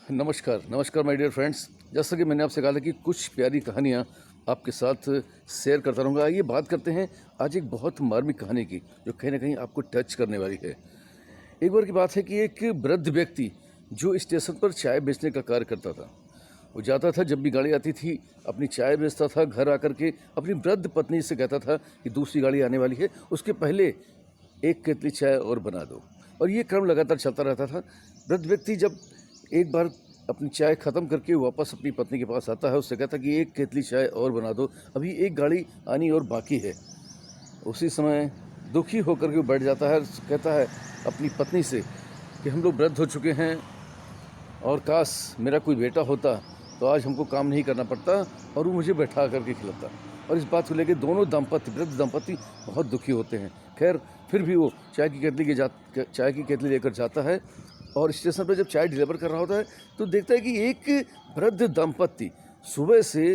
नमस्कार नमस्कार my dear friends. जैसा कि मैंने आपसे कहा था कि कुछ प्यारी कहानियाँ आपके साथ शेयर करता रहूँगा। आइए बात करते हैं आज एक बहुत मार्मिक कहानी की, जो कहीं ना कहीं आपको टच करने वाली है। एक बार की बात है कि एक वृद्ध व्यक्ति जो स्टेशन पर चाय बेचने का कार्य करता था, वो जाता था, जब भी गाड़ी आती थी अपनी चाय बेचता था। घर आकर के अपनी वृद्ध पत्नी से कहता था कि दूसरी गाड़ी आने वाली है, उसके पहले एक केतली चाय और बना दो। और ये क्रम लगातार चलता रहता था। वृद्ध व्यक्ति जब एक बार अपनी चाय ख़त्म करके वापस अपनी पत्नी के पास आता है, उससे कहता है कि एक केतली चाय और बना दो, अभी एक गाड़ी आनी और बाकी है। उसी समय दुखी होकर के वो बैठ जाता है, कहता है अपनी पत्नी से कि हम लोग वृद्ध हो चुके हैं और काश मेरा कोई बेटा होता तो आज हमको काम नहीं करना पड़ता और वो मुझे बैठा करके खिलाता। और इस बात को लेकर दोनों वृद्ध दंपति बहुत दुखी होते हैं। खैर, फिर भी वो चाय की केतली लेकर जाता है और स्टेशन पर जब चाय डिलीवर कर रहा होता है तो देखता है कि एक वृद्ध दंपति सुबह से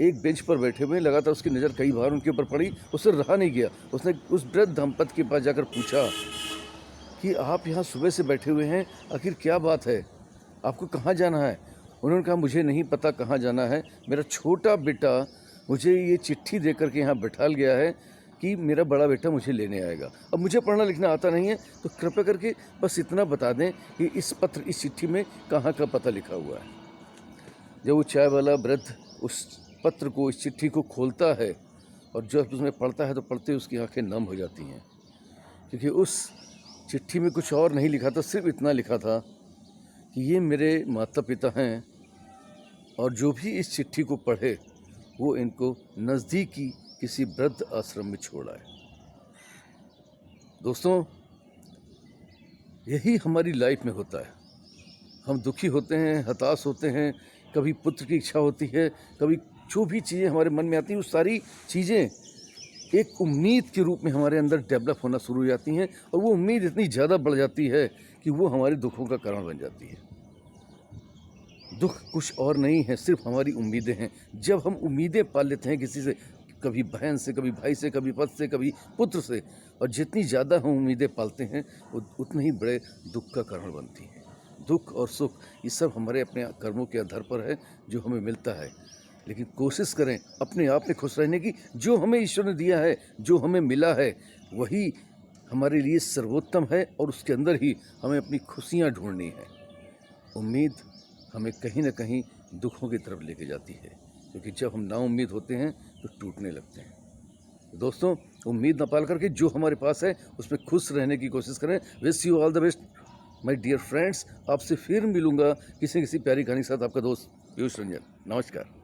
एक बेंच पर बैठे हुए हैं। लगातार उसकी नज़र कई बार उनके ऊपर पड़ी, उससे रहा नहीं गया। उसने उस वृद्ध दंपति के पास जाकर पूछा कि आप यहाँ सुबह से बैठे हुए हैं, आखिर क्या बात है, आपको कहाँ जाना है? उन्होंने कहा, मुझे नहीं पता कहाँ जाना है, मेरा छोटा बेटा मुझे ये चिट्ठी दे करके यहाँ बैठाल गया है कि मेरा बड़ा बेटा मुझे लेने आएगा। अब मुझे पढ़ना लिखना आता नहीं है, तो कृपया करके बस इतना बता दें कि इस चिट्ठी में कहाँ का पता लिखा हुआ है। जब वो चाय वाला वृद्ध उस पत्र को, इस चिट्ठी को खोलता है और जब उसमें पढ़ता है तो पढ़ते उसकी आंखें नम हो जाती हैं, क्योंकि उस चिट्ठी में कुछ और नहीं लिखा था, सिर्फ इतना लिखा था कि ये मेरे माता पिता हैं और जो भी इस चिट्ठी को पढ़े वो इनको नज़दीकी किसी वृद्ध आश्रम में छोड़ आए। दोस्तों, यही हमारी लाइफ में होता है। हम दुखी होते हैं, हताश होते हैं, कभी पुत्र की इच्छा होती है, कभी जो भी चीज़ें हमारे मन में आती हैं वो सारी चीज़ें एक उम्मीद के रूप में हमारे अंदर डेवलप होना शुरू हो जाती हैं और वो उम्मीद इतनी ज़्यादा बढ़ जाती है कि वो हमारे दुखों का कारण बन जाती है। दुख कुछ और नहीं है, सिर्फ हमारी उम्मीदें हैं। जब हम उम्मीदें पाल लेते हैं किसी से, कभी बहन से, कभी भाई से, कभी पति से, कभी पुत्र से, और जितनी ज़्यादा हम उम्मीदें पालते हैं वो उतने ही बड़े दुख का कारण बनती हैं। दुख और सुख ये सब हमारे अपने कर्मों के आधार पर है जो हमें मिलता है। लेकिन कोशिश करें अपने आप में खुश रहने की। जो हमें ईश्वर ने दिया है, जो हमें मिला है, वही हमारे लिए सर्वोत्तम है और उसके अंदर ही हमें अपनी खुशियाँ ढूंढनी है। उम्मीद हमें कहीं ना कहीं दुखों की तरफ लेके जाती है, क्योंकि जब हम नाउम्मीद होते हैं तो टूटने लगते हैं। दोस्तों, उम्मीद न पाल करके जो हमारे पास है उसमें खुश रहने की कोशिश करें। Wish you all the best my dear friends. आपसे फिर मिलूंगा किसी प्यारी कहानी के साथ। आपका दोस्त पीयूष रंजन। नमस्कार।